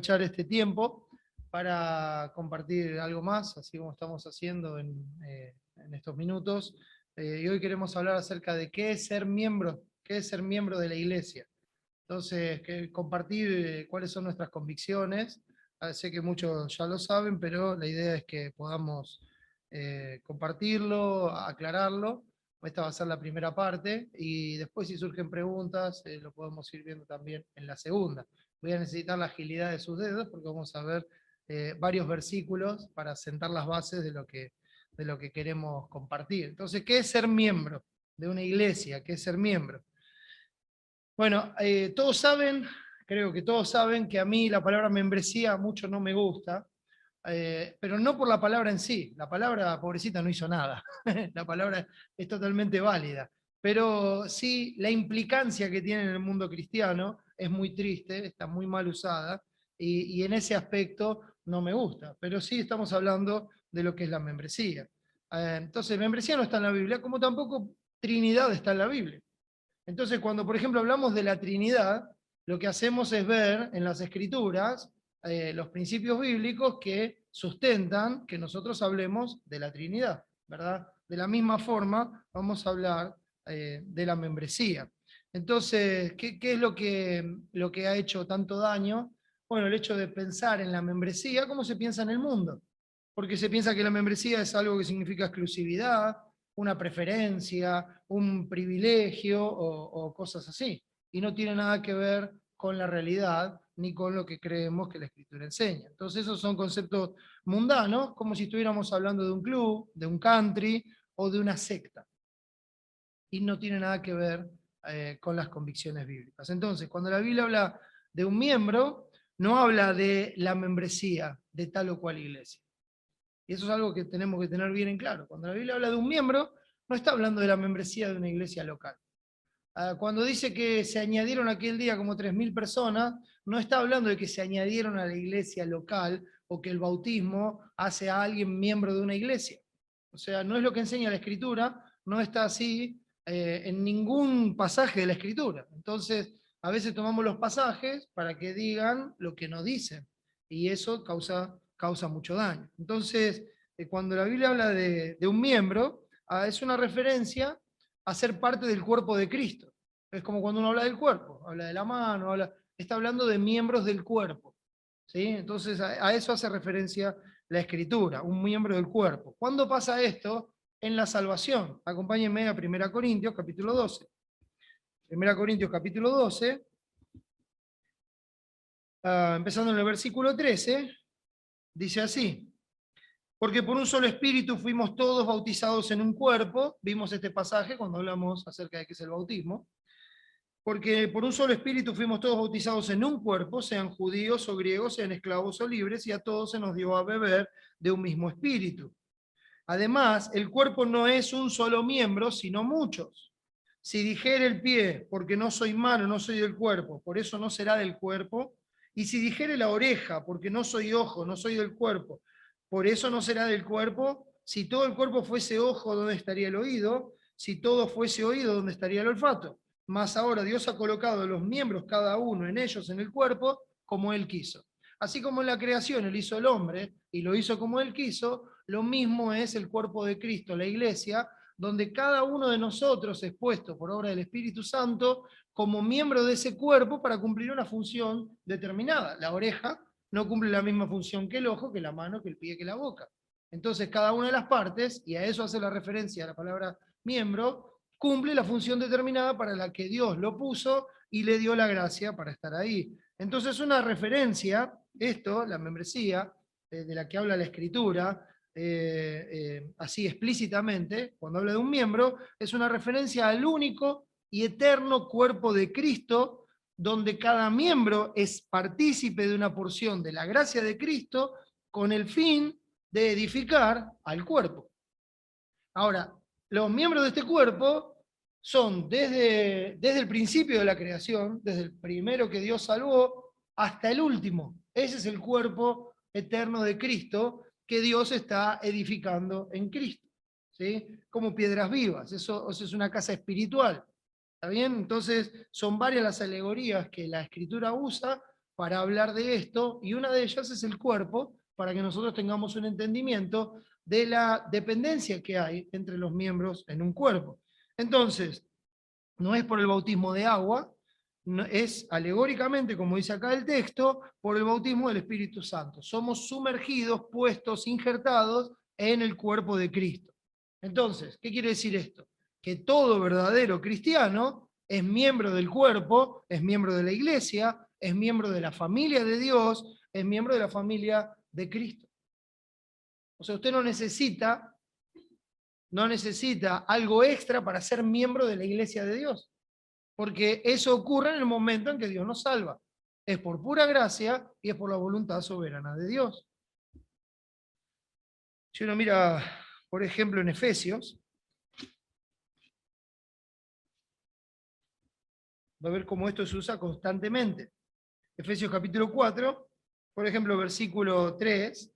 aprovechar este tiempo para compartir algo más, así como estamos haciendo en estos minutos. Y hoy queremos hablar acerca de qué es ser miembro de la iglesia. Entonces, compartir cuáles son nuestras convicciones. Sé que muchos ya lo saben, pero la idea es que podamos compartirlo, aclararlo. Esta va a ser la primera parte y después si surgen preguntas lo podemos ir viendo también en la segunda. Voy a necesitar la agilidad de sus dedos porque vamos a ver varios versículos para sentar las bases de lo que queremos compartir. Entonces, ¿qué es ser miembro de una iglesia? ¿Qué es ser miembro? Bueno, todos saben, creo que todos saben que a mí la palabra membresía mucho no me gusta, pero no por la palabra en sí. La palabra pobrecita no hizo nada. La palabra es totalmente válida. Pero sí, la implicancia que tiene en el mundo cristiano es muy triste, está muy mal usada, y en ese aspecto no me gusta. Pero sí estamos hablando de lo que es la membresía. Entonces, membresía no está en la Biblia, como tampoco Trinidad está en la Biblia. Entonces, cuando por ejemplo hablamos de la Trinidad, lo que hacemos es ver en las Escrituras los principios bíblicos que sustentan que nosotros hablemos de la Trinidad, ¿verdad? De la misma forma vamos a hablar de la membresía. Entonces, ¿qué es lo que ha hecho tanto daño? Bueno, el hecho de pensar en la membresía, ¿cómo se piensa en el mundo? Porque se piensa que la membresía es algo que significa exclusividad, una preferencia, un privilegio o cosas así. Y no tiene nada que ver con la realidad ni con lo que creemos que la Escritura enseña. Entonces esos son conceptos mundanos, como si estuviéramos hablando de un club, de un country o de una secta. Y no tiene nada que ver con las convicciones bíblicas. Entonces, cuando la Biblia habla de un miembro, no habla de la membresía de tal o cual iglesia. Y eso es algo que tenemos que tener bien en claro. Cuando la Biblia habla de un miembro, no está hablando de la membresía de una iglesia local. Cuando dice que se añadieron aquel día como 3.000 personas, no está hablando de que se añadieron a la iglesia local o que el bautismo hace a alguien miembro de una iglesia. O sea, no es lo que enseña la Escritura, no está así en ningún pasaje de la Escritura. Entonces, a veces tomamos los pasajes para que digan lo que no dicen, y eso causa mucho daño. Entonces, cuando la Biblia habla de un miembro, es una referencia a ser parte del cuerpo de Cristo. Es como cuando uno habla del cuerpo, habla de la mano, está hablando de miembros del cuerpo. ¿Sí? Entonces a eso hace referencia la Escritura, un miembro del cuerpo. ¿Cuándo pasa esto? En la salvación. Acompáñenme a 1 Corintios capítulo 12. 1 Corintios capítulo 12, empezando en el versículo 13, dice así: porque por un solo espíritu fuimos todos bautizados en un cuerpo. Vimos este pasaje cuando hablamos acerca de qué es el bautismo. Porque por un solo espíritu fuimos todos bautizados en un cuerpo, sean judíos o griegos, sean esclavos o libres, y a todos se nos dio a beber de un mismo espíritu. Además, el cuerpo no es un solo miembro, sino muchos. Si dijere el pie, porque no soy mano, no soy del cuerpo, por eso no será del cuerpo. Y si dijere la oreja, porque no soy ojo, no soy del cuerpo, por eso no será del cuerpo. Si todo el cuerpo fuese ojo, ¿dónde estaría el oído? Si todo fuese oído, ¿dónde estaría el olfato? Mas ahora Dios ha colocado los miembros, cada uno en ellos, en el cuerpo, como Él quiso. Así como en la creación Él hizo el hombre y lo hizo como Él quiso, lo mismo es el cuerpo de Cristo, la iglesia, donde cada uno de nosotros es puesto por obra del Espíritu Santo como miembro de ese cuerpo para cumplir una función determinada. La oreja no cumple la misma función que el ojo, que la mano, que el pie, que la boca. Entonces, cada una de las partes, y a eso hace la referencia a la palabra miembro, cumple la función determinada para la que Dios lo puso y le dio la gracia para estar ahí. Entonces, una referencia, esto, la membresía, de la que habla la Escritura, así explícitamente, cuando habla de un miembro, es una referencia al único y eterno cuerpo de Cristo, donde cada miembro es partícipe de una porción de la gracia de Cristo con el fin de edificar al cuerpo. Ahora, los miembros de este cuerpo son desde el principio de la creación, desde el primero que Dios salvó, hasta el último. Ese es el cuerpo eterno de Cristo que Dios está edificando en Cristo, ¿sí? Como piedras vivas. Eso es una casa espiritual. ¿Está bien? Entonces, son varias las alegorías que la Escritura usa para hablar de esto, y una de ellas es el cuerpo, para que nosotros tengamos un entendimiento de la dependencia que hay entre los miembros en un cuerpo. Entonces, no es por el bautismo de agua, no, es alegóricamente, como dice acá el texto, por el bautismo del Espíritu Santo. Somos sumergidos, puestos, injertados en el cuerpo de Cristo. Entonces, ¿qué quiere decir esto? Que todo verdadero cristiano es miembro del cuerpo, es miembro de la iglesia, es miembro de la familia de Dios, es miembro de la familia de Cristo. O sea, usted no necesita algo extra para ser miembro de la iglesia de Dios, porque eso ocurre en el momento en que Dios nos salva. Es por pura gracia y es por la voluntad soberana de Dios. Si uno mira, por ejemplo, en Efesios, va a ver cómo esto se usa constantemente. Efesios capítulo 4, por ejemplo, versículo 3,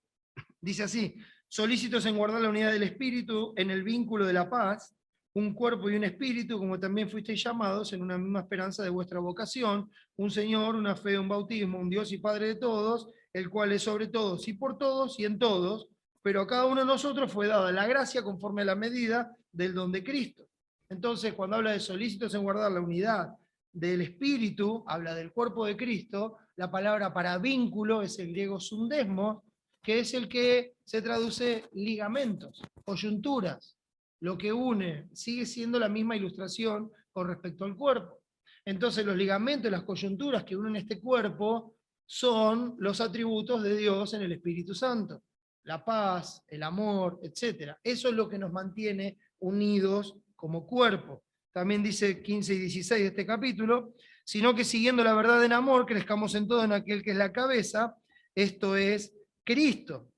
dice así: solícitos en guardar la unidad del Espíritu en el vínculo de la paz, un cuerpo y un espíritu, como también fuisteis llamados en una misma esperanza de vuestra vocación, un Señor, una fe, un bautismo, un Dios y Padre de todos, el cual es sobre todos y por todos y en todos, pero a cada uno de nosotros fue dada la gracia conforme a la medida del don de Cristo. Entonces, cuando habla de solícitos en guardar la unidad del Espíritu, habla del cuerpo de Cristo, la palabra para vínculo es el griego sundesmos, que es el que se traduce ligamentos, coyunturas. Lo que une sigue siendo la misma ilustración con respecto al cuerpo. Entonces los ligamentos, las coyunturas que unen este cuerpo son los atributos de Dios en el Espíritu Santo. La paz, el amor, etc. Eso es lo que nos mantiene unidos como cuerpo. También dice 15 y 16 de este capítulo, sino que siguiendo la verdad en amor, crezcamos en todo en aquel que es la cabeza, esto es Cristo.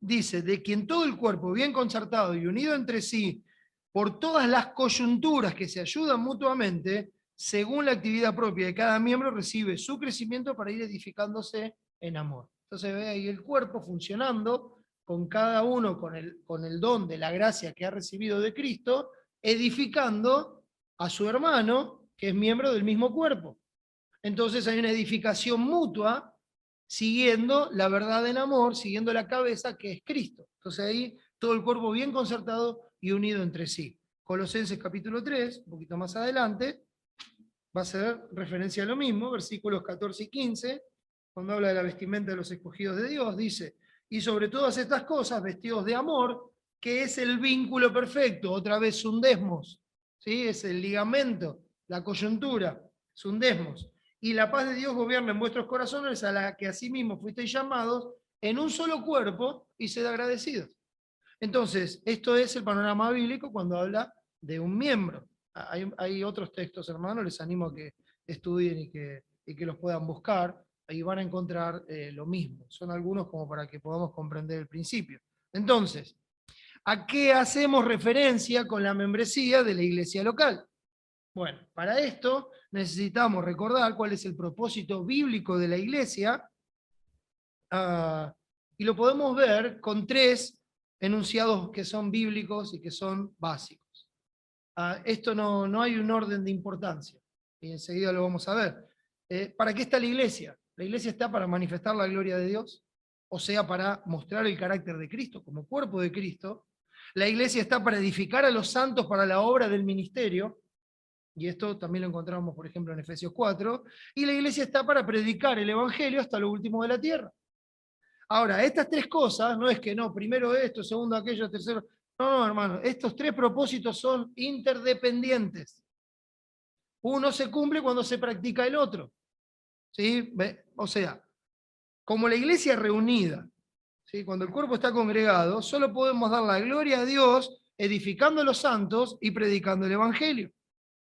Dice, de quien todo el cuerpo bien concertado y unido entre sí, por todas las coyunturas que se ayudan mutuamente, según la actividad propia de cada miembro, recibe su crecimiento para ir edificándose en amor. Entonces ve ahí el cuerpo funcionando con cada uno, con el don de la gracia que ha recibido de Cristo, edificando a su hermano, que es miembro del mismo cuerpo. Entonces hay una edificación mutua siguiendo la verdad en amor, siguiendo la cabeza que es Cristo. Entonces ahí todo el cuerpo bien concertado y unido entre sí. Colosenses capítulo 3, un poquito más adelante, va a ser referencia a lo mismo, versículos 14 y 15, cuando habla de la vestimenta de los escogidos de Dios, dice, y sobre todas estas cosas, vestidos de amor, que es el vínculo perfecto, otra vez sundesmos, ¿sí? Es el ligamento, la coyuntura, sundesmos. Y la paz de Dios gobierna en vuestros corazones, a la que asimismo fuisteis llamados en un solo cuerpo, y sed agradecidos. Entonces, esto es el panorama bíblico cuando habla de un miembro. Hay otros textos, hermanos, les animo a que estudien y que los puedan buscar, ahí van a encontrar lo mismo. Son algunos como para que podamos comprender el principio. Entonces, ¿a qué hacemos referencia con la membresía de la iglesia local? Bueno, para esto necesitamos recordar cuál es el propósito bíblico de la iglesia, y lo podemos ver con tres enunciados que son bíblicos y que son básicos. Esto no hay un orden de importancia, y enseguida lo vamos a ver. ¿Para qué está la iglesia? La iglesia está para manifestar la gloria de Dios, o sea, para mostrar el carácter de Cristo como cuerpo de Cristo. La iglesia está para edificar a los santos para la obra del ministerio, y esto también lo encontramos, por ejemplo, en Efesios 4, y la iglesia está para predicar el evangelio hasta lo último de la tierra. Ahora, estas tres cosas, no es que no, primero esto, segundo aquello, tercero. No, hermano, estos tres propósitos son interdependientes. Uno se cumple cuando se practica el otro. ¿Sí? O sea, como la iglesia reunida, ¿sí? Cuando el cuerpo está congregado, solo podemos dar la gloria a Dios edificando a los santos y predicando el Evangelio.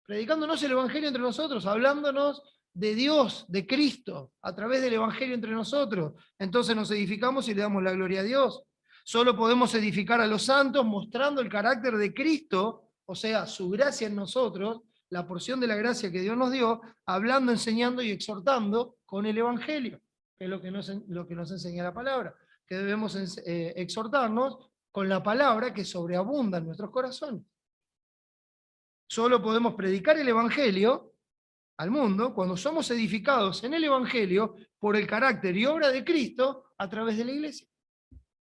Predicándonos el Evangelio entre nosotros, hablándonos de Dios, de Cristo, a través del Evangelio entre nosotros. Entonces nos edificamos y le damos la gloria a Dios. Solo podemos edificar a los santos mostrando el carácter de Cristo, o sea, su gracia en nosotros, la porción de la gracia que Dios nos dio, hablando, enseñando y exhortando con el Evangelio, que es lo que nos enseña la palabra, que debemos exhortarnos con la palabra que sobreabunda en nuestros corazones. Solo podemos predicar el Evangelio al mundo cuando somos edificados en el Evangelio por el carácter y obra de Cristo a través de la iglesia.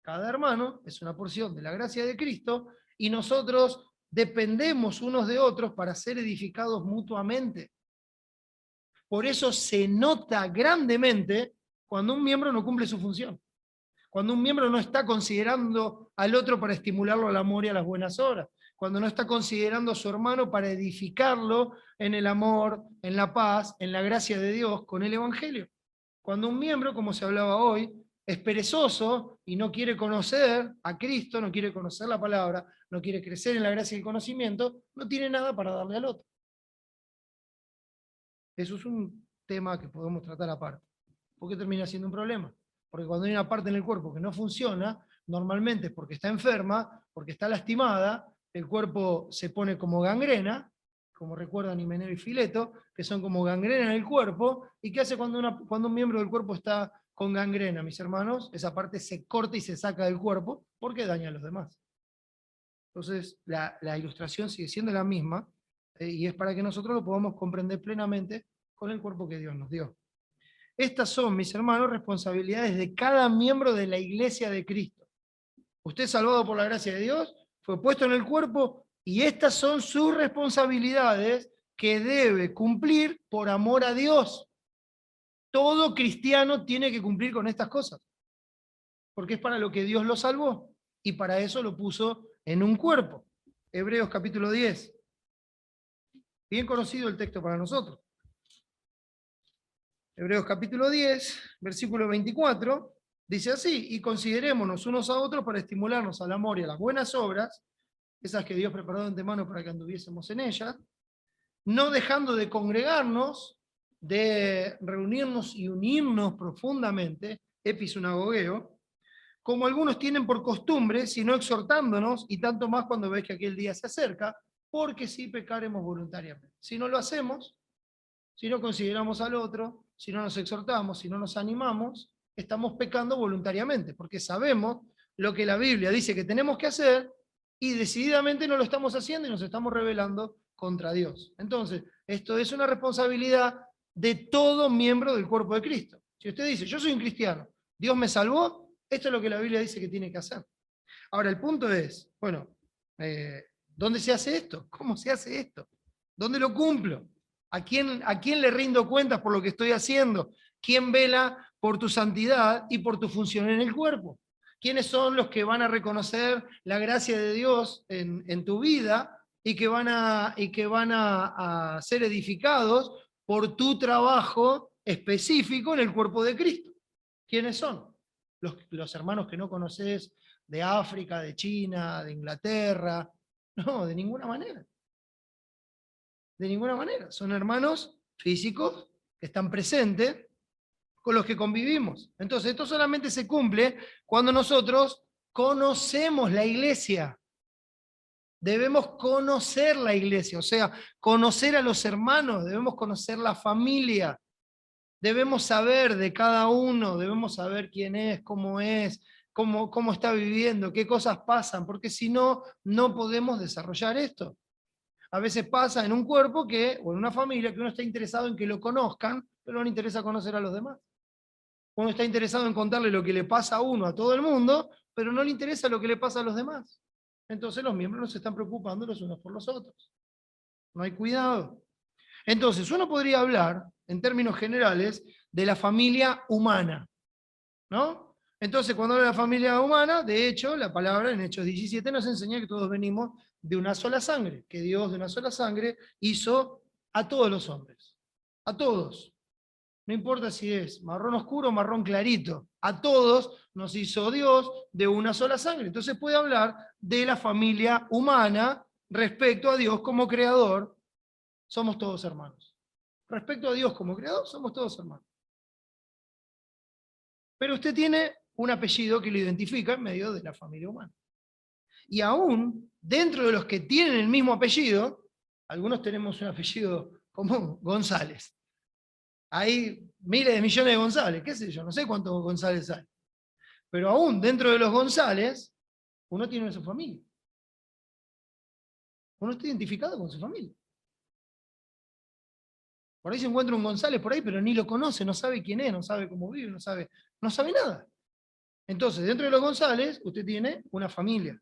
Cada hermano es una porción de la gracia de Cristo y nosotros dependemos unos de otros para ser edificados mutuamente. Por eso se nota grandemente cuando un miembro no cumple su función. Cuando un miembro no está considerando al otro para estimularlo al amor y a las buenas obras. Cuando no está considerando a su hermano para edificarlo en el amor, en la paz, en la gracia de Dios, con el Evangelio. Cuando un miembro, como se hablaba hoy, es perezoso y no quiere conocer a Cristo, no quiere conocer la palabra, no quiere crecer en la gracia y el conocimiento, no tiene nada para darle al otro. Eso es un tema que podemos tratar aparte. ¿Por qué termina siendo un problema? Porque cuando hay una parte en el cuerpo que no funciona, normalmente es porque está enferma, porque está lastimada, el cuerpo se pone como gangrena, como recuerdan Himeneo y Fileto, que son como gangrena en el cuerpo. ¿Y qué hace cuando un miembro del cuerpo está con gangrena, mis hermanos? Esa parte se corta y se saca del cuerpo porque daña a los demás. Entonces, la ilustración sigue siendo la misma, y es para que nosotros lo podamos comprender plenamente con el cuerpo que Dios nos dio. Estas son, mis hermanos, responsabilidades de cada miembro de la iglesia de Cristo. Usted, salvado por la gracia de Dios, fue puesto en el cuerpo y estas son sus responsabilidades que debe cumplir por amor a Dios. Todo cristiano tiene que cumplir con estas cosas, porque es para lo que Dios lo salvó y para eso lo puso en un cuerpo. Hebreos capítulo 10. Bien conocido el texto para nosotros. Hebreos capítulo 10, versículo 24, dice así: y considerémonos unos a otros para estimularnos al amor y a las buenas obras, esas que Dios preparó de antemano para que anduviésemos en ellas, no dejando de congregarnos, de reunirnos y unirnos profundamente, episunagogeo, como algunos tienen por costumbre, sino exhortándonos, y tanto más cuando ves que aquel día se acerca, porque si pecaremos voluntariamente. Si no lo hacemos, si no consideramos al otro, si no nos exhortamos, si no nos animamos, estamos pecando voluntariamente, porque sabemos lo que la Biblia dice que tenemos que hacer y decididamente no lo estamos haciendo y nos estamos rebelando contra Dios. Entonces, esto es una responsabilidad de todo miembro del cuerpo de Cristo. Si usted dice, yo soy un cristiano, Dios me salvó, esto es lo que la Biblia dice que tiene que hacer. Ahora, el punto es, bueno, ¿dónde se hace esto? ¿Cómo se hace esto? ¿Dónde lo cumplo? ¿A quién le rindo cuentas por lo que estoy haciendo? ¿Quién vela por tu santidad y por tu función en el cuerpo? ¿Quiénes son los que van a reconocer la gracia de Dios en tu vida y que van a ser edificados por tu trabajo específico en el cuerpo de Cristo? ¿Quiénes son? Los hermanos que no conoces de África, de China, de Inglaterra. No, de ninguna manera. De ninguna manera. Son hermanos físicos que están presentes con los que convivimos. Entonces, esto solamente se cumple cuando nosotros conocemos la iglesia. Debemos conocer la iglesia, o sea, conocer a los hermanos, debemos conocer la familia, debemos saber de cada uno, debemos saber quién es, cómo está viviendo, qué cosas pasan, porque si no, no podemos desarrollar esto. A veces pasa en un cuerpo o en una familia que uno está interesado en que lo conozcan, pero no le interesa conocer a los demás. Uno está interesado en contarle lo que le pasa a uno, a todo el mundo, pero no le interesa lo que le pasa a los demás. Entonces los miembros no se están preocupando los unos por los otros. No hay cuidado. Entonces uno podría hablar, en términos generales, de la familia humana, ¿no? Entonces, cuando habla de la familia humana, de hecho, la palabra en Hechos 17 nos enseña que todos venimos de una sola sangre, que Dios de una sola sangre hizo a todos los hombres, a todos. No importa si es marrón oscuro o marrón clarito, a todos nos hizo Dios de una sola sangre. Entonces puede hablar de la familia humana respecto a Dios como creador, somos todos hermanos. Respecto a Dios como creador, somos todos hermanos. Pero usted tiene un apellido que lo identifica en medio de la familia humana. Y aún dentro de los que tienen el mismo apellido, algunos tenemos un apellido común, González. Hay miles de millones de González, qué sé yo, no sé cuántos González hay. Pero aún dentro de los González, uno tiene su familia. Uno está identificado con su familia. Por ahí se encuentra un González por ahí, pero ni lo conoce, no sabe quién es, no sabe cómo vive, no sabe nada. Entonces, dentro de los González, usted tiene una familia.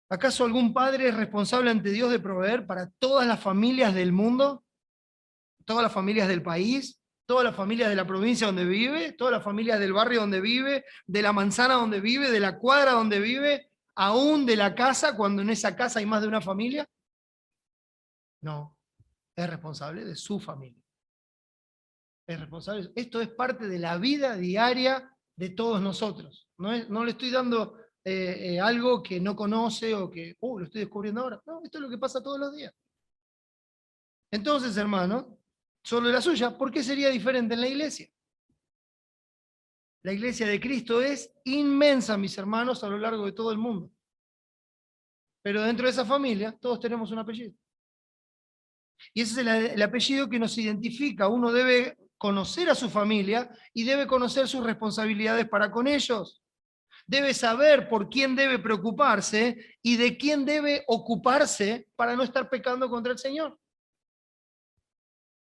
¿Acaso algún padre es responsable ante Dios de proveer para todas las familias del mundo? ¿Todas las familias del país? ¿Todas las familias de la provincia donde vive? ¿Todas las familias del barrio donde vive? ¿De la manzana donde vive? ¿De la cuadra donde vive? ¿Aún de la casa cuando en esa casa hay más de una familia? No, es responsable de su familia. Es responsable. Esto es parte de la vida diaria de todos nosotros. No le estoy dando algo que no conoce o que lo estoy descubriendo ahora. No, esto es lo que pasa todos los días. Entonces, hermano, solo la suya, ¿por qué sería diferente en la iglesia? La iglesia de Cristo es inmensa, mis hermanos, a lo largo de todo el mundo. Pero dentro de esa familia, todos tenemos un apellido. Y ese es el apellido que nos identifica. Uno debe conocer a su familia y debe conocer sus responsabilidades para con ellos. Debe saber por quién debe preocuparse y de quién debe ocuparse para no estar pecando contra el Señor.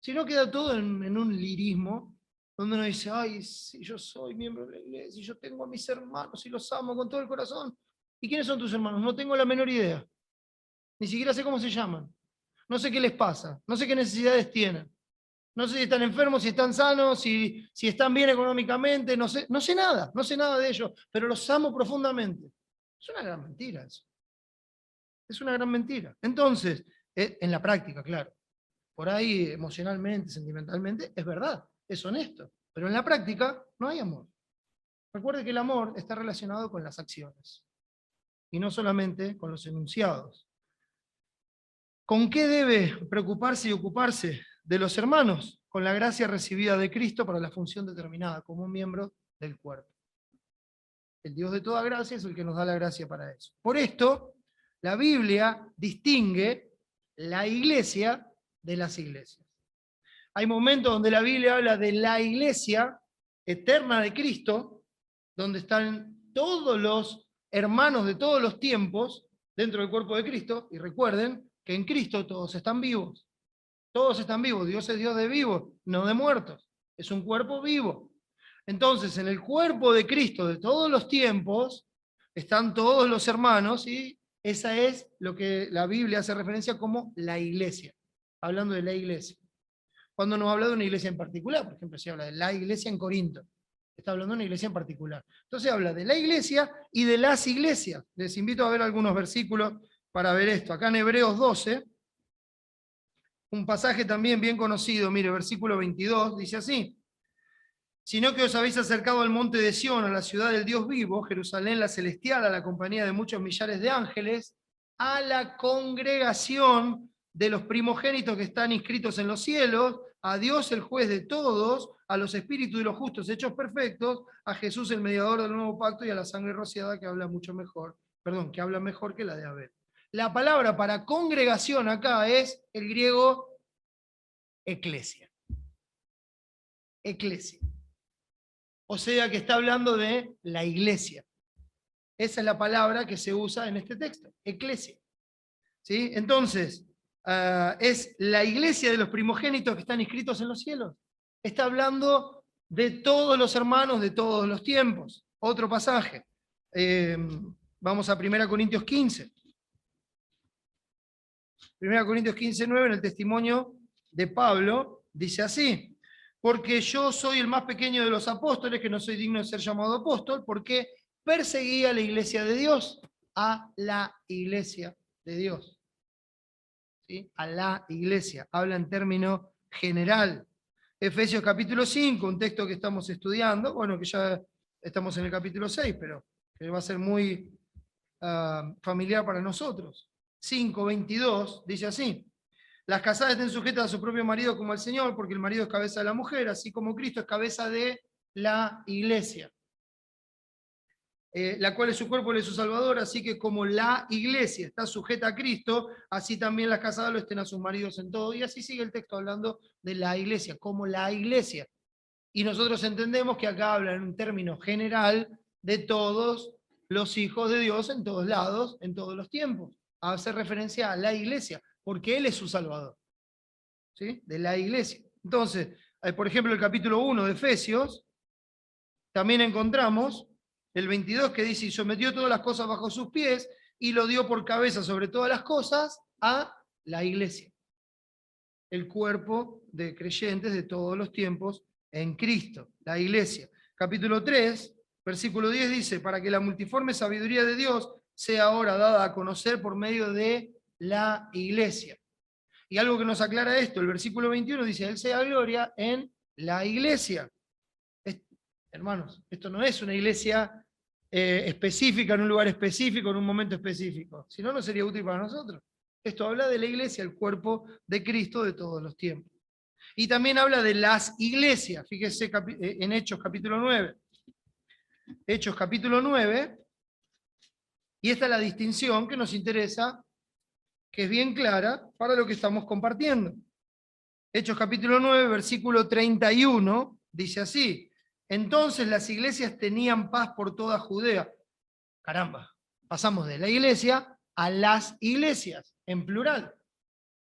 Si no, queda todo en un lirismo, donde uno dice, ay, si yo soy miembro de la iglesia, y yo tengo a mis hermanos y los amo con todo el corazón. ¿Y quiénes son tus hermanos? No tengo la menor idea. Ni siquiera sé cómo se llaman. No sé qué les pasa. No sé qué necesidades tienen. No sé si están enfermos, si están sanos, si están bien económicamente. No sé nada. No sé nada de ellos. Pero los amo profundamente. Es una gran mentira eso. Es una gran mentira. Entonces, en la práctica, claro. Por ahí emocionalmente, sentimentalmente, es verdad, es honesto. Pero en la práctica no hay amor. Recuerde que el amor está relacionado con las acciones y no solamente con los enunciados. ¿Con qué debe preocuparse y ocuparse de los hermanos? Con la gracia recibida de Cristo para la función determinada como un miembro del cuerpo. El Dios de toda gracia es el que nos da la gracia para eso. Por esto, la Biblia distingue la iglesia de las iglesias. Hay momentos donde la Biblia habla de la iglesia eterna de Cristo, donde están todos los hermanos de todos los tiempos dentro del cuerpo de Cristo, y recuerden que en Cristo todos están vivos. Todos están vivos. Dios es Dios de vivos, no de muertos. Es un cuerpo vivo. Entonces, en el cuerpo de Cristo de todos los tiempos están todos los hermanos y esa es lo que la Biblia hace referencia como la iglesia, hablando de la iglesia. Cuando nos habla de una iglesia en particular, por ejemplo, si habla de la iglesia en Corinto, está hablando de una iglesia en particular. Entonces habla de la iglesia y de las iglesias. Les invito a ver algunos versículos para ver esto. Acá en Hebreos 12, un pasaje también bien conocido, mire, versículo 22, dice así: sino que os habéis acercado al monte de Sión, a la ciudad del Dios vivo, Jerusalén la celestial, a la compañía de muchos millares de ángeles, a la congregación de los primogénitos que están inscritos en los cielos, a Dios el juez de todos, a los espíritus de los justos hechos perfectos, a Jesús el mediador del nuevo pacto y a la sangre rociada que habla mucho mejor, que habla mejor que la de Abel. La palabra para congregación acá es el griego eclesia. Eclesia. O sea que está hablando de la iglesia. Esa es la palabra que se usa en este texto, eclesia. ¿Sí? Entonces, es la iglesia de los primogénitos que están inscritos en los cielos. Está hablando de todos los hermanos de todos los tiempos. Otro pasaje. Vamos a 1 Corintios 15. 1 Corintios 15, 9, en el testimonio de Pablo, dice así: porque yo soy el más pequeño de los apóstoles, que no soy digno de ser llamado apóstol, porque perseguí a la iglesia de Dios, a la iglesia de Dios. ¿Sí? A la iglesia, habla en término general. Efesios capítulo 5, un texto que estamos estudiando, bueno, que ya estamos en el capítulo 6, pero que va a ser muy familiar para nosotros. 5:22 dice así: las casadas estén sujetas a su propio marido como al Señor, porque el marido es cabeza de la mujer, así como Cristo es cabeza de la iglesia, la cual es su cuerpo y es su Salvador, así que como la iglesia está sujeta a Cristo, así también las casadas lo estén a sus maridos en todo. Y así sigue el texto hablando de la iglesia, como la iglesia. Y nosotros entendemos que acá habla en un término general de todos los hijos de Dios en todos lados, en todos los tiempos. Hace referencia a la iglesia, porque Él es su Salvador. ¿sí? De la iglesia. Entonces, por ejemplo, el capítulo 1 de Efesios, también encontramos el 22 que dice, y sometió todas las cosas bajo sus pies, y lo dio por cabeza sobre todas las cosas a la iglesia, el cuerpo de creyentes de todos los tiempos en Cristo, la iglesia. Capítulo 3, versículo 10 dice, para que la multiforme sabiduría de Dios sea ahora dada a conocer por medio de la iglesia. Y algo que nos aclara esto, el versículo 21 dice, Él sea gloria en la iglesia. Hermanos, esto no es una iglesia específica, en un lugar específico, en un momento específico. Si no, no sería útil para nosotros. Esto habla de la iglesia, el cuerpo de Cristo de todos los tiempos. Y también habla de las iglesias. Fíjese en Hechos capítulo 9. Hechos capítulo 9. Y esta es la distinción que nos interesa, que es bien clara para lo que estamos compartiendo. Hechos capítulo 9, versículo 31, dice así, entonces las iglesias tenían paz por toda Judea. Caramba, pasamos de la iglesia a las iglesias, en plural.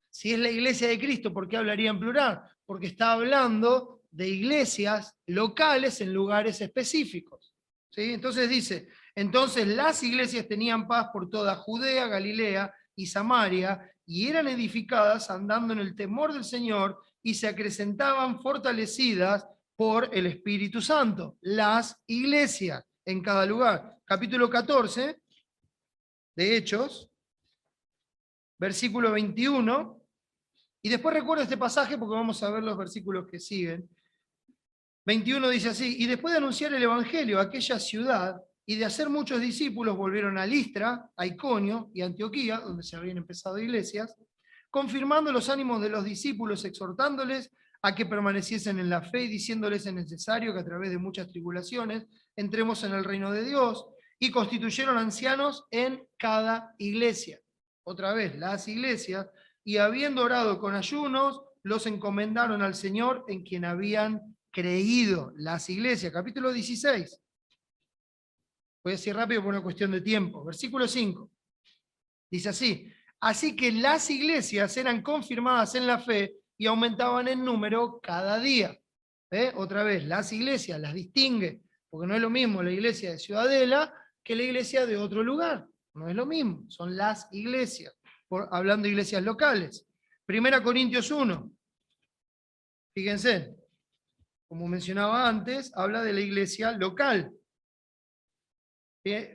Si es la iglesia de Cristo, ¿por qué hablaría en plural? Porque está hablando de iglesias locales en lugares específicos. ¿Sí? Entonces dice, entonces las iglesias tenían paz por toda Judea, Galilea y Samaria, y eran edificadas andando en el temor del Señor, y se acrecentaban fortalecidas por el Espíritu Santo. Las iglesias en cada lugar. Capítulo 14 de Hechos, versículo 21. Y después recuerdo este pasaje porque vamos a ver los versículos que siguen. 21 dice así, y después de anunciar el Evangelio a aquella ciudad y de hacer muchos discípulos, volvieron a Listra, a Iconio y a Antioquía, donde se habían empezado iglesias, confirmando los ánimos de los discípulos, exhortándoles a que permaneciesen en la fe y diciéndoles es necesario que a través de muchas tribulaciones entremos en el reino de Dios, y constituyeron ancianos en cada iglesia. Otra vez, las iglesias, y habiendo orado con ayunos, los encomendaron al Señor en quien habían creído. Las iglesias, capítulo 16. Voy a decir rápido por una cuestión de tiempo. Versículo 5. Dice así, así que las iglesias eran confirmadas en la fe y aumentaban en número cada día. Otra vez, las iglesias las distingue, porque no es lo mismo la iglesia de Ciudadela que la iglesia de otro lugar. No es lo mismo, son las iglesias, hablando de iglesias locales. 1 Corintios 1. Fíjense, como mencionaba antes, habla de la iglesia local.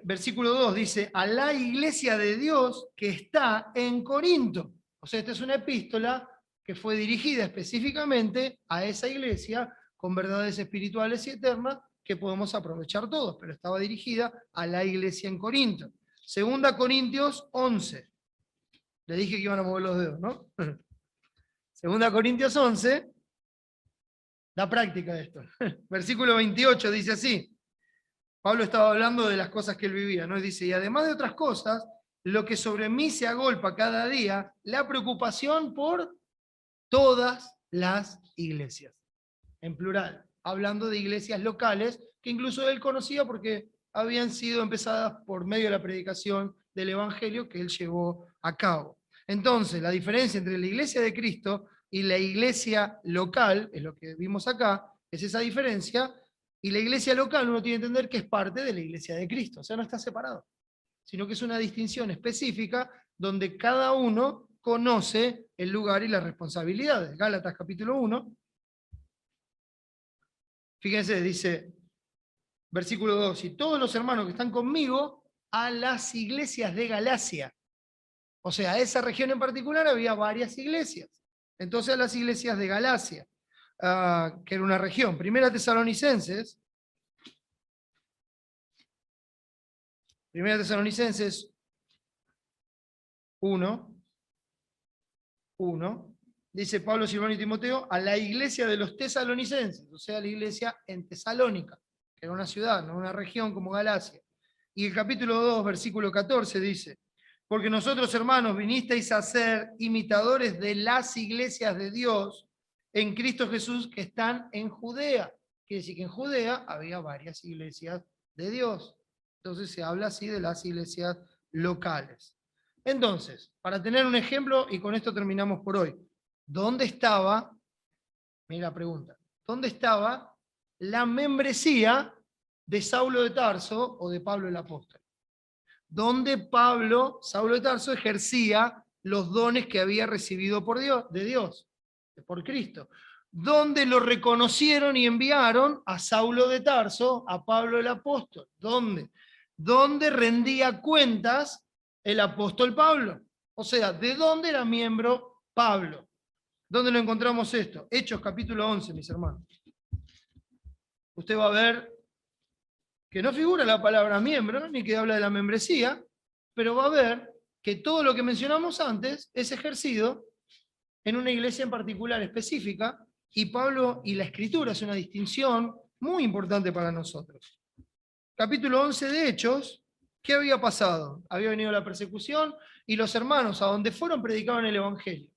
Versículo 2 dice, a la iglesia de Dios que está en Corinto. O sea, esta es una epístola que fue dirigida específicamente a esa iglesia con verdades espirituales y eternas que podemos aprovechar todos, pero estaba dirigida a la iglesia en Corinto. 2 Corintios 11. Le dije que iban a mover los dedos, ¿no? 2 Corintios 11, da práctica de esto. Versículo 28 dice así, Pablo estaba hablando de las cosas que él vivía, ¿no? Y dice, y además de otras cosas, lo que sobre mí se agolpa cada día, la preocupación por todas las iglesias, en plural, hablando de iglesias locales, que incluso él conocía porque habían sido empezadas por medio de la predicación del Evangelio que él llevó a cabo. Entonces, la diferencia entre la iglesia de Cristo y la iglesia local, es lo que vimos acá, es esa diferencia. Y la iglesia local uno tiene que entender que es parte de la iglesia de Cristo, o sea, no está separado, sino que es una distinción específica donde cada uno conoce el lugar y las responsabilidades. Gálatas capítulo 1, fíjense, dice, versículo 2, y todos los hermanos que están conmigo a las iglesias de Galacia. O sea, a esa región en particular había varias iglesias. Entonces a las iglesias de Galacia, que era una región. Primera Tesalonicenses 1, dice Pablo, Silvano y Timoteo, a la iglesia de los tesalonicenses, o sea, la iglesia en Tesalónica, que era una ciudad, no una región como Galacia. Y el capítulo 2, versículo 14 dice, porque nosotros, hermanos, vinisteis a ser imitadores de las iglesias de Dios en Cristo Jesús que están en Judea. Quiere decir que en Judea había varias iglesias de Dios. Entonces se habla así de las iglesias locales. Entonces, para tener un ejemplo, y con esto terminamos por hoy, ¿dónde estaba, mira la pregunta, dónde estaba la membresía de Saulo de Tarso o de Pablo el apóstol? ¿Dónde Saulo de Tarso, ejercía los dones que había recibido de Dios, por Cristo? ¿Dónde lo reconocieron y enviaron a Saulo de Tarso, a Pablo el apóstol? ¿Dónde? ¿Dónde rendía cuentas el apóstol Pablo? O sea, ¿de dónde era miembro Pablo? ¿Dónde lo encontramos esto? Hechos capítulo 11, mis hermanos. Usted va a ver que no figura la palabra miembro, ni que habla de la membresía, pero va a ver que todo lo que mencionamos antes es ejercido en una iglesia en particular específica, y Pablo y la Escritura es una distinción muy importante para nosotros. Capítulo 11 de Hechos, ¿qué había pasado? Había venido la persecución, y los hermanos, a donde fueron, predicaban el Evangelio.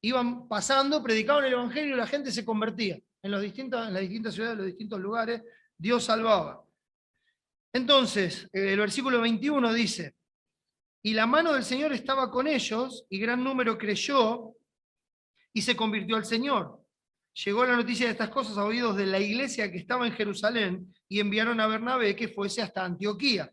Iban pasando, predicaban el Evangelio y la gente se convertía. En las distintas ciudades, en los distintos lugares, Dios salvaba. Entonces, el versículo 21 dice, y la mano del Señor estaba con ellos, y gran número creyó y se convirtió al Señor. Llegó la noticia de estas cosas a oídos de la iglesia que estaba en Jerusalén, y enviaron a Bernabé que fuese hasta Antioquía.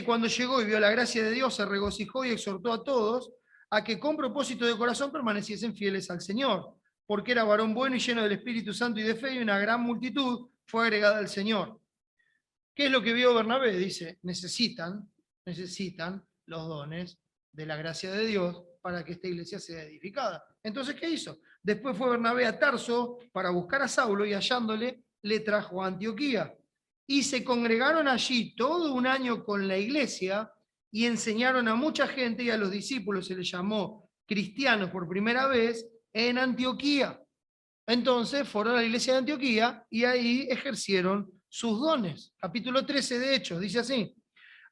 Cuando llegó y vio la gracia de Dios, se regocijó y exhortó a todos a que con propósito de corazón permaneciesen fieles al Señor, porque era varón bueno y lleno del Espíritu Santo y de fe, y una gran multitud fue agregada al Señor. ¿Qué es lo que vio Bernabé? Dice, necesitan los dones de la gracia de Dios para que esta iglesia sea edificada. Entonces, ¿qué hizo? Después fue Bernabé a Tarso para buscar a Saulo, y hallándole, le trajo a Antioquía. Y se congregaron allí todo un año con la iglesia, y enseñaron a mucha gente, y a los discípulos se les llamó cristianos por primera vez en Antioquía. Entonces fueron a la iglesia de Antioquía y ahí ejercieron sus dones. Capítulo 13 de Hechos, dice así.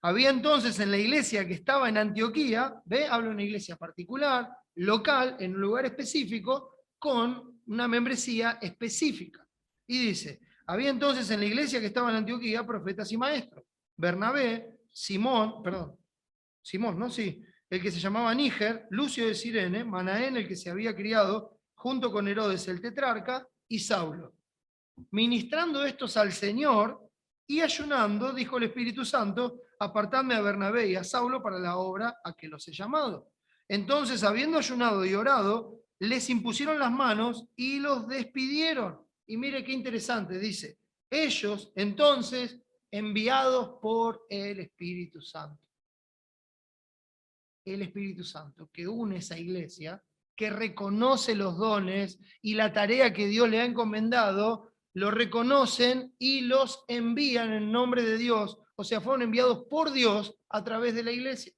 Había entonces en la iglesia que estaba en Antioquía, habla de una iglesia particular, local, en un lugar específico, con una membresía específica. Y dice, había entonces en la iglesia que estaba en Antioquía profetas y maestros. Bernabé, Simón, ¿no? Sí, el que se llamaba Níger, Lucio de Cirene, Manaén, el que se había criado junto con Herodes el tetrarca, y Saulo. Ministrando estos al Señor y ayunando, dijo el Espíritu Santo, apartadme a Bernabé y a Saulo para la obra a que los he llamado. Entonces, habiendo ayunado y orado, les impusieron las manos y los despidieron. Y mire qué interesante, dice, ellos entonces enviados por el Espíritu Santo. El Espíritu Santo que une esa iglesia, que reconoce los dones y la tarea que Dios le ha encomendado, lo reconocen y los envían en nombre de Dios, o sea, fueron enviados por Dios a través de la iglesia.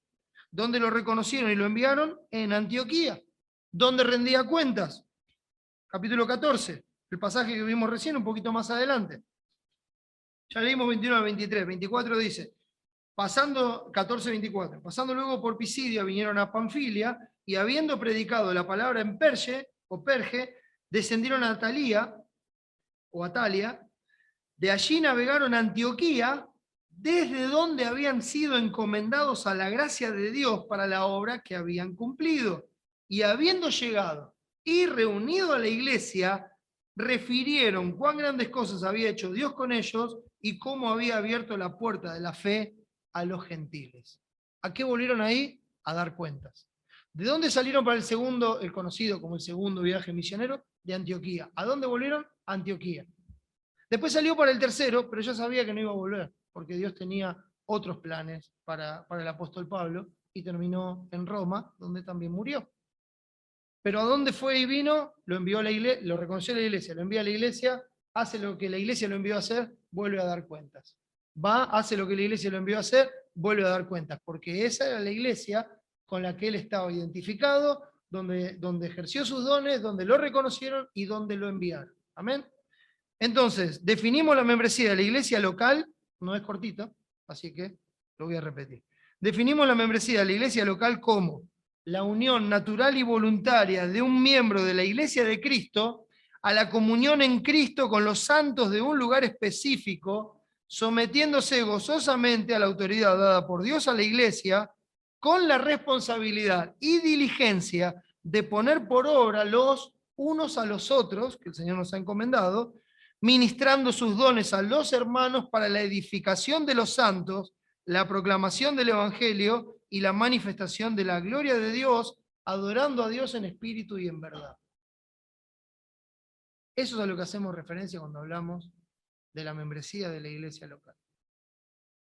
¿Dónde lo reconocieron y lo enviaron? En Antioquía. ¿Dónde rendía cuentas? Capítulo 14, el pasaje que vimos recién, un poquito más adelante. Ya leímos 21 al 23, 24 dice, pasando, 14:24, pasando luego por Pisidia, vinieron a Panfilia, y habiendo predicado la palabra en Perge, descendieron a Atalia, de allí navegaron a Antioquía, desde donde habían sido encomendados a la gracia de Dios para la obra que habían cumplido. Y habiendo llegado y reunido a la iglesia, refirieron cuán grandes cosas había hecho Dios con ellos y cómo había abierto la puerta de la fe a los gentiles. ¿A qué volvieron ahí? A dar cuentas. ¿De dónde salieron para el conocido como el segundo viaje misionero? De Antioquía. ¿A dónde volvieron? A Antioquía. Después salió para el tercero, pero ya sabía que no iba a volver, porque Dios tenía otros planes para el apóstol Pablo, y terminó en Roma, donde también murió. Pero ¿a dónde fue y vino? Lo envió a la iglesia, lo reconoció la iglesia, lo envía a la iglesia, hace lo que la iglesia lo envió a hacer, vuelve a dar cuentas. Va, hace lo que la iglesia lo envió a hacer, vuelve a dar cuentas, porque esa era la iglesia con la que él estaba identificado, donde ejerció sus dones, donde lo reconocieron y donde lo enviaron. Amén. Entonces, definimos la membresía de la iglesia local, no es cortito, así que lo voy a repetir. Definimos la membresía de la iglesia local como la unión natural y voluntaria de un miembro de la iglesia de Cristo a la comunión en Cristo con los santos de un lugar específico, sometiéndose gozosamente a la autoridad dada por Dios a la iglesia, con la responsabilidad y diligencia de poner por obra los unos a los otros, que el Señor nos ha encomendado, ministrando sus dones a los hermanos para la edificación de los santos, la proclamación del Evangelio y la manifestación de la gloria de Dios, adorando a Dios en espíritu y en verdad. Eso es a lo que hacemos referencia cuando hablamos de la membresía de la iglesia local.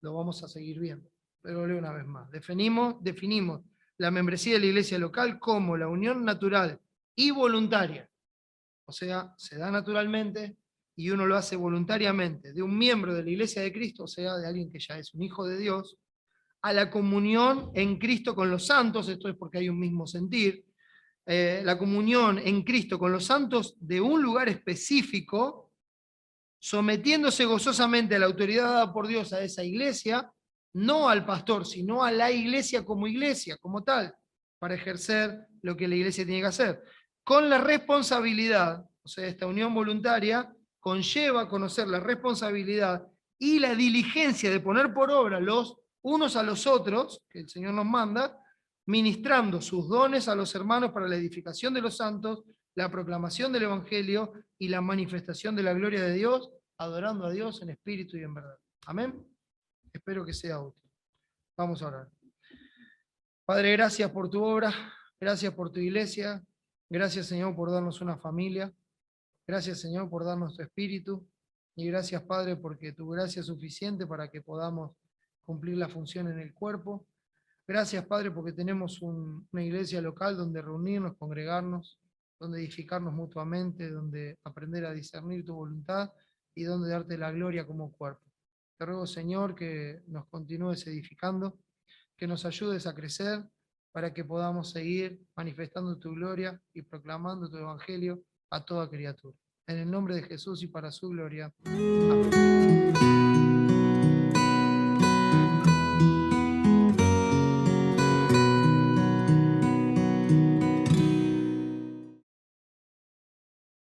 Lo vamos a seguir viendo, pero lo leo una vez más. Definimos la membresía de la iglesia local como la unión natural y voluntaria, o sea, se da naturalmente y uno lo hace voluntariamente, de un miembro de la iglesia de Cristo, o sea, de alguien que ya es un hijo de Dios, a la comunión en Cristo con los santos, esto es porque hay un mismo sentir, la comunión en Cristo con los santos de un lugar específico, sometiéndose gozosamente a la autoridad dada por Dios a esa iglesia, no al pastor, sino a la iglesia, como tal, para ejercer lo que la iglesia tiene que hacer. Con la responsabilidad, o sea, esta unión voluntaria conlleva conocer la responsabilidad y la diligencia de poner por obra los unos a los otros, que el Señor nos manda, ministrando sus dones a los hermanos para la edificación de los santos, la proclamación del Evangelio y la manifestación de la gloria de Dios, adorando a Dios en espíritu y en verdad. Amén. Espero que sea útil. Vamos a orar. Padre, gracias por tu obra, gracias por tu iglesia, gracias Señor por darnos una familia, gracias Señor por darnos tu espíritu, y gracias Padre porque tu gracia es suficiente para que podamos cumplir la función en el cuerpo. Gracias Padre porque tenemos una iglesia local donde reunirnos, congregarnos, donde edificarnos mutuamente, donde aprender a discernir tu voluntad y donde darte la gloria como cuerpo. Te ruego Señor que nos continúes edificando, que nos ayudes a crecer para que podamos seguir manifestando tu gloria y proclamando tu evangelio a toda criatura. En el nombre de Jesús y para su gloria. Amén.